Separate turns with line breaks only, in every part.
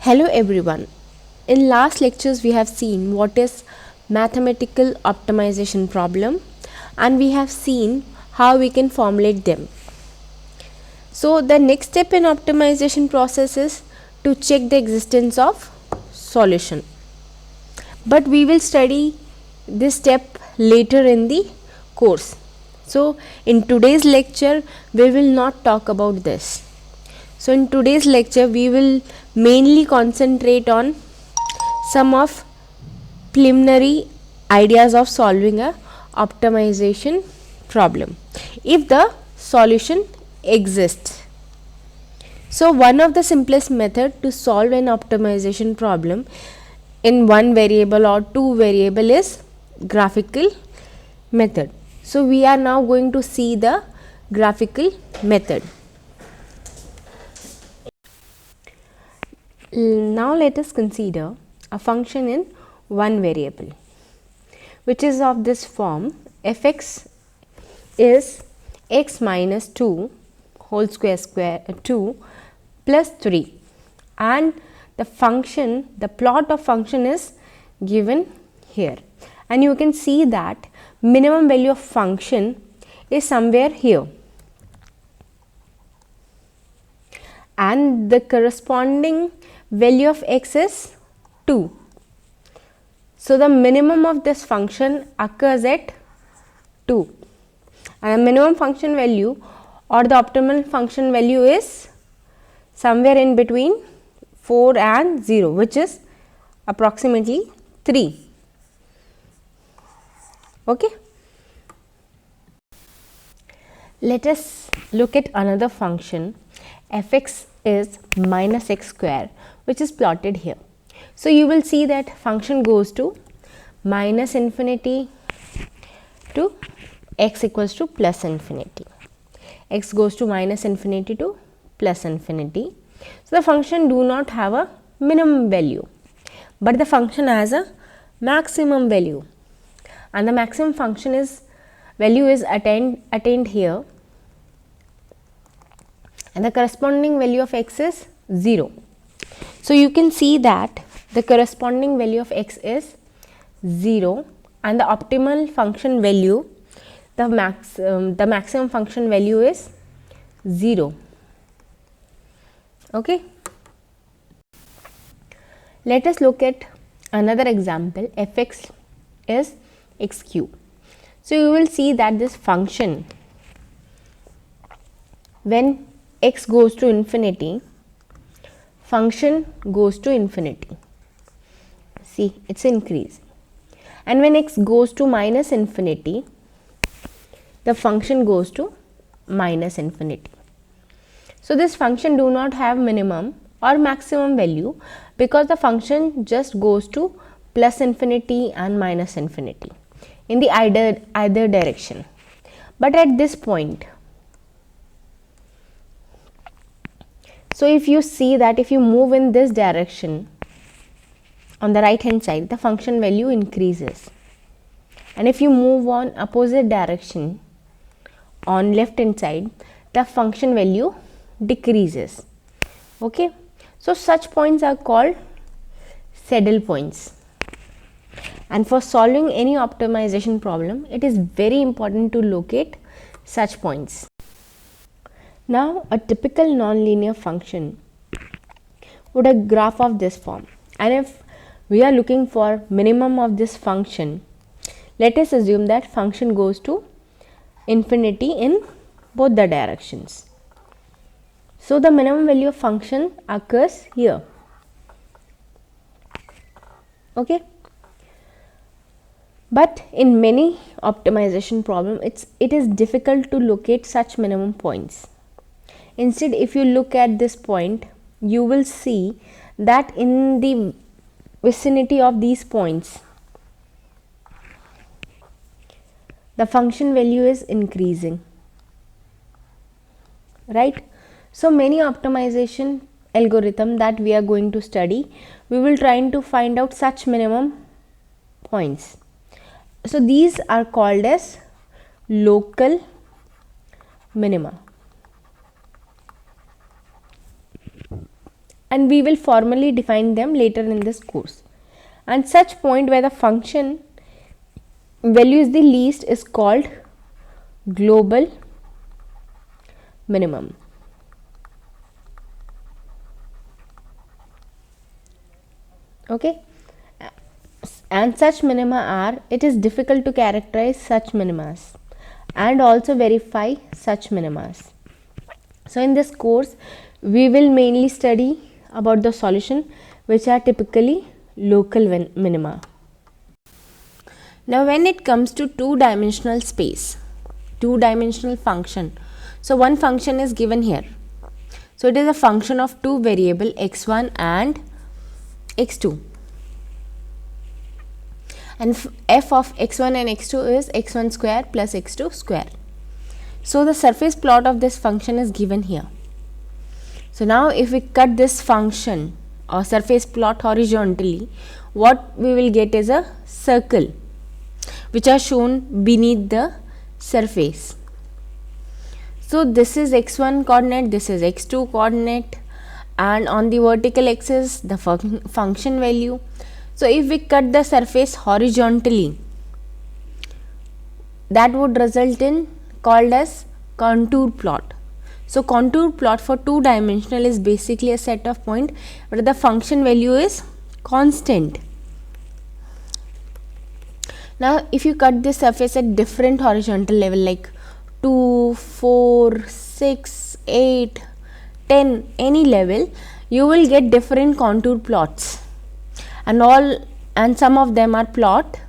Hello everyone. In last lectures we have seen what is mathematical optimization problem and we have seen how we can formulate them. So the next step in optimization process is to check the existence of solution. But we will study this step later in the course. So in today's lecture we will not talk about this. So in today's lecture we will mainly concentrate on some of preliminary ideas of solving a optimization problem if the solution exists. So one of the simplest method to solve an optimization problem in one variable or two variable is graphical method. So we are now going to see the graphical method. Now let us consider a function in one variable which is of this form. Fx is x minus 2 whole square 2 plus 3 and the plot of function is given here, and you can see that minimum value of function is somewhere here and the corresponding value of x is 2. So the minimum of this function occurs at 2 and the minimum function value or the optimal function value is somewhere in between 4 and 0, which is approximately 3. Okay. Let us look at another function. Fx is minus x square, which is plotted here. So you will see that function goes to minus infinity to x equals to plus infinity. X goes to minus infinity to plus infinity. So the function do not have a minimum value, but the function has a maximum value, and the maximum value is attained here, and the corresponding value of x is 0. So you can see that the corresponding value of x is 0 and the optimal function value, the maximum function value is 0. Okay. Let us look at another example. Fx is x cube. So you will see that this function, when x goes to infinity, function goes to infinity. See, it's increasing. And when x goes to minus infinity, the function goes to minus infinity. So this function do not have minimum or maximum value because the function just goes to plus infinity and minus infinity in the either direction. But at this point, so if you see that if you move in this direction on the right hand side, the function value increases, and if you move on opposite direction on left hand side, the function value decreases. Okay, so such points are called saddle points, and for solving any optimization problem it is very important to locate such points. Now a typical nonlinear function would have a graph of this form, and if we are looking for minimum of this function, let us assume that function goes to infinity in both the directions. So the minimum value of function occurs here. Okay. But in many optimization problem, it is difficult to locate such minimum points. Instead, if you look at this point, you will see that in the vicinity of these points, the function value is increasing, right? So many optimization algorithm that we are going to study, we will try to find out such minimum points. So these are called as local minima. and we will formally define them later in this course. And such point where the function value is the least is called global minimum. Okay, and such minima are, it is difficult to characterize such minimas and also verify such minimas. So in this course we will mainly study about the solution which are typically local minima. Now when it comes to two-dimensional space, two-dimensional function, so one function is given here. So it is a function of two variable x1 and x2, and f of x1 and x2 is x1 square plus x2 square. So the surface plot of this function is given here. So now if we cut this function or surface plot horizontally, what we will get is a circle which are shown beneath the surface. So this is x1 coordinate, this is x2 coordinate, and on the vertical axis the function value. So if we cut the surface horizontally, that would result in called as contour plot. So contour plot for two dimensional is basically a set of point where the function value is constant. Now if you cut this surface at different horizontal level like 2, 4, 6, 8, 10, any level, you will get different contour plots, and some of them are plot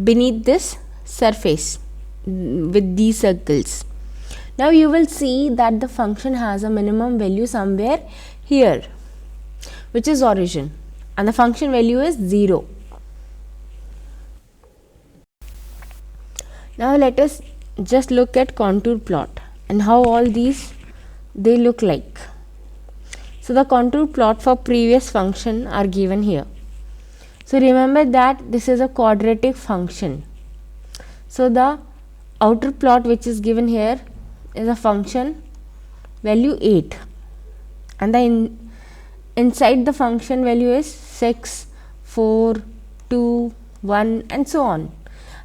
beneath this surface with these circles. Now you will see that the function has a minimum value somewhere here, which is origin, and the function value is 0. Now let us just look at contour plot and how all these they look like. So the contour plot for previous function are given here. So remember that this is a quadratic function. So the outer plot which is given here is a function value 8, and the inside the function value is 6, 4, 2, 1 and so on,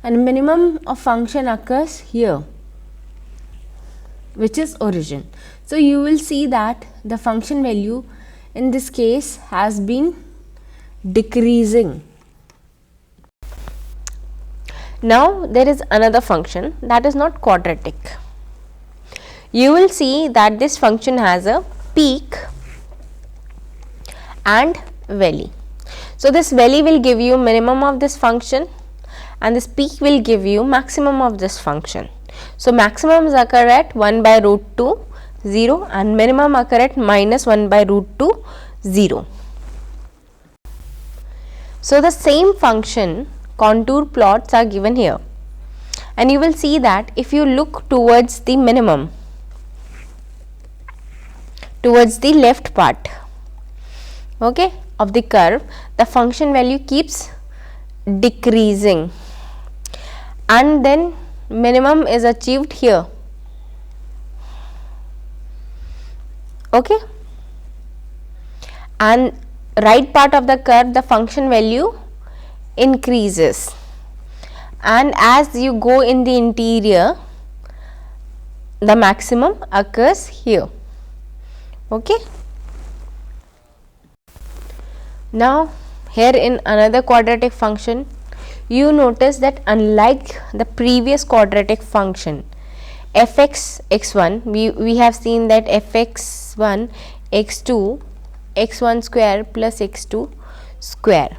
and minimum of function occurs here, which is origin. So you will see that the function value in this case has been decreasing. Now there is another function that is not quadratic. You will see that this function has a peak and valley. So this valley will give you minimum of this function and this peak will give you maximum of this function. So maximums occur at 1 by root 2, 0, and minimum occur at minus 1 by root 2, 0. So the same function contour plots are given here, and you will see that if you look towards the minimum, towards the left part, okay, of the curve, the function value keeps decreasing and then minimum is achieved here, okay, and right part of the curve the function value increases, and as you go in the interior the maximum occurs here, okay. Now here in another quadratic function, you notice that unlike the previous quadratic function fx x1, we have seen that fx1 x2 x1 square plus x2 square.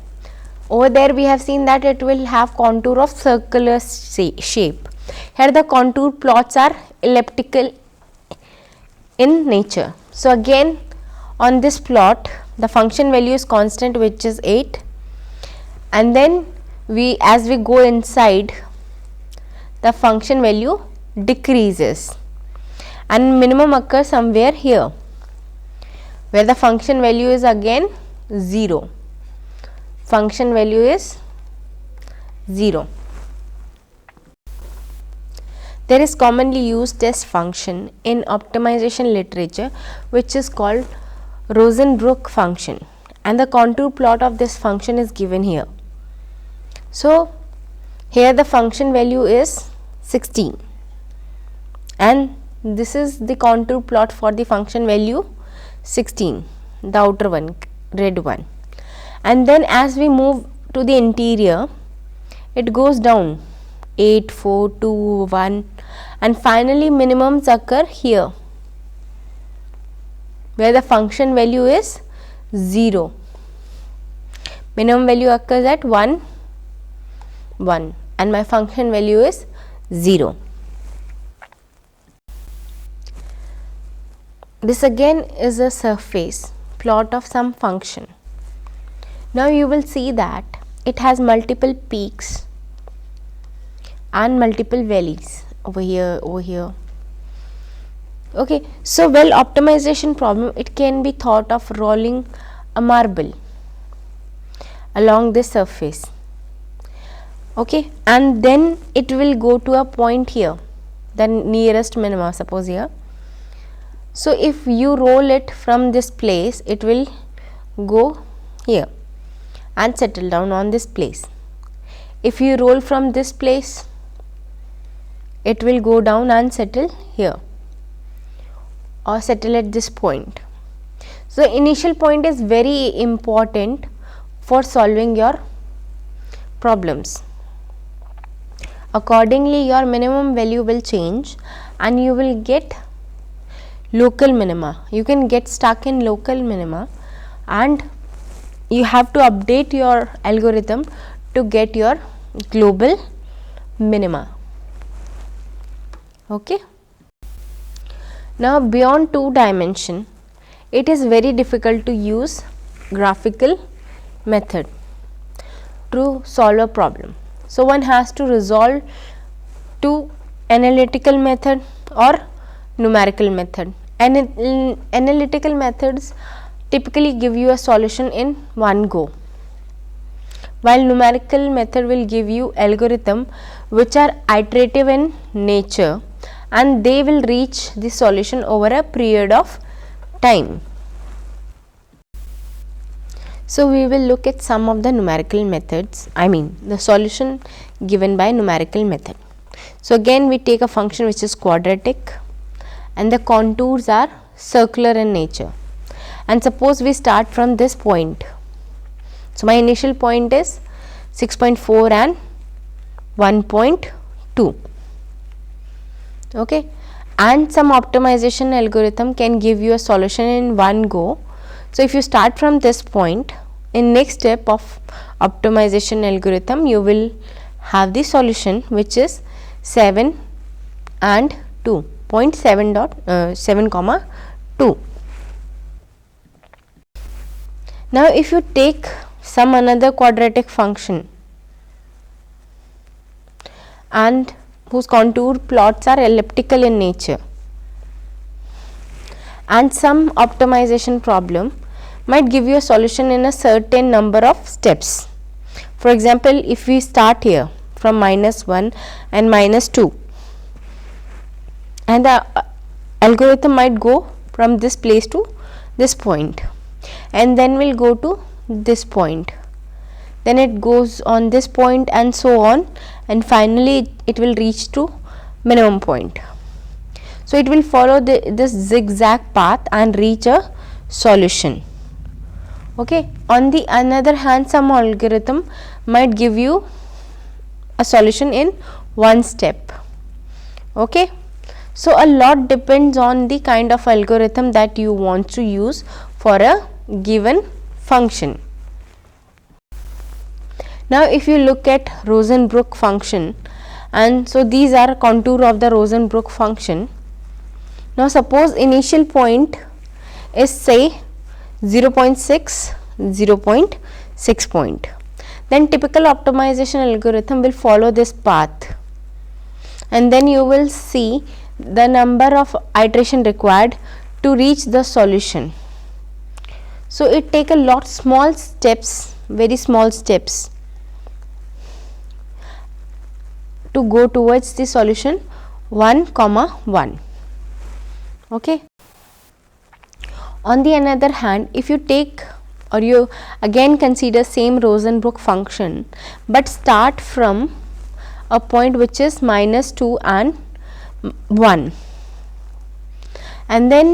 Over there we have seen that it will have contour of circular shape. Here the contour plots are elliptical in nature. So again on this plot the function value is constant, which is 8, and then as we go inside the function value decreases and minimum occurs somewhere here where the function value is again 0. Function value is 0. There is commonly used test function in optimization literature which is called Rosenbrook function, and the contour plot of this function is given here. So here the function value is 16 and this is the contour plot for the function value 16, the outer one, red one. And then as we move to the interior, it goes down 8, 4, 2, 1 and finally minimums occur here where the function value is 0. Minimum value occurs at 1, 1 and my function value is 0. This again is a surface plot of some function. Now you will see that it has multiple peaks and multiple valleys over here, over here. Okay, so well optimization problem, it can be thought of rolling a marble along this surface. Okay, and then it will go to a point here, the nearest minima, suppose here. So if you roll it from this place, it will go here and settle down on this place. If you roll from this place, it will go down and settle here or settle at this point. So initial point is very important for solving your problems. Accordingly, your minimum value will change and you will get local minima. You can get stuck in local minima and you have to update your algorithm to get your global minima. Okay. Now beyond 2 dimension, it is very difficult to use graphical method to solve a problem. So one has to resolve to analytical method or numerical method. And analytical methods typically give you a solution in one go, while numerical method will give you algorithm which are iterative in nature and they will reach the solution over a period of time. So we will look at some of the numerical methods, the solution given by numerical method. So again we take a function which is quadratic and the contours are circular in nature, and suppose we start from this point. So my initial point is 6.4 and 1.2. Okay, and some optimization algorithm can give you a solution in one go. So if you start from this point, in next step of optimization algorithm you will have the solution which is 7 and 2, 7 comma 2. Now if you take some another quadratic function and whose contour plots are elliptical in nature, and some optimization problem might give you a solution in a certain number of steps. For example, if we start here from -1 and -2 and the algorithm might go from this place to this point and then will go to this point, then it goes on this point and so on, and finally it will reach to minimum point. So it will follow this zigzag path and reach a solution. Okay, on the another hand, some algorithm might give you a solution in one step. Okay, so a lot depends on the kind of algorithm that you want to use for a given function. Now if you look at Rosenbrook function, and so these are contour of the Rosenbrook function. Now suppose initial point is say 0.6, 0.6 point, then typical optimization algorithm will follow this path and then you will see the number of iteration required to reach the solution. So it take a lot small steps, very small steps to go towards the solution 1, 1. Okay. On the other hand, if you take or you again consider same Rosenbrook function, but start from a point which is -2 and 1, and then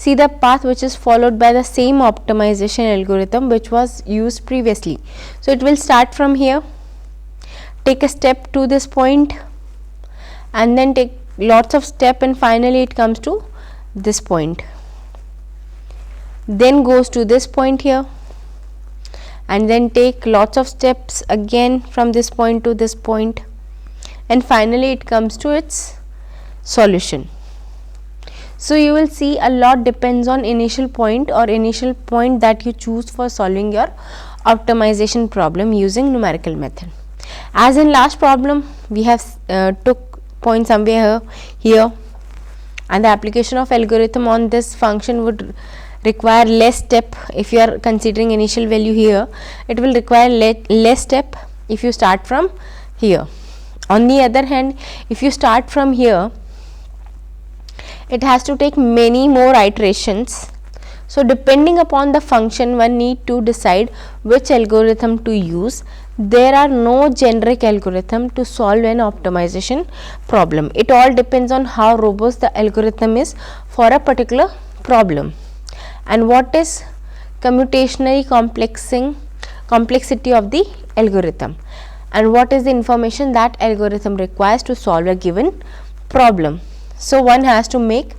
see the path which is followed by the same optimization algorithm which was used previously. So it will start from here, take a step to this point, and then take lots of step, and finally it comes to this point, then goes to this point here, and then take lots of steps again from this point to this point, and finally it comes to its solution. So you will see a lot depends on initial point that you choose for solving your optimization problem using numerical method. As in last problem, we have took point somewhere here, and the application of algorithm on this function would require less step. If you are considering initial value here, it will require less step if you start from here. On the other hand, if you start from here, it has to take many more iterations. So depending upon the function, one need to decide which algorithm to use. There are no generic algorithm to solve an optimization problem. It all depends on how robust the algorithm is for a particular problem, and what is computationally complexity of the algorithm, and what is the information that algorithm requires to solve a given problem. So one has to make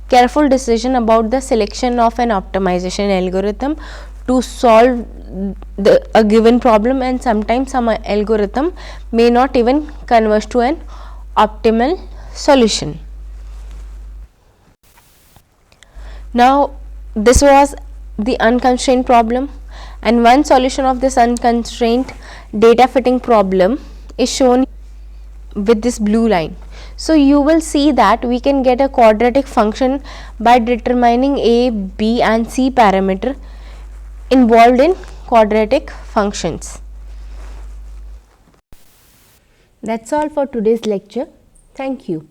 careful decision about the selection of an optimization algorithm to solve a given problem, and sometimes some algorithm may not even converge to an optimal solution. Now this was the unconstrained problem, and one solution of this unconstrained data fitting problem is shown with this blue line. So you will see that we can get a quadratic function by determining a, b and c parameter involved in quadratic functions. That's all for today's lecture. Thank you.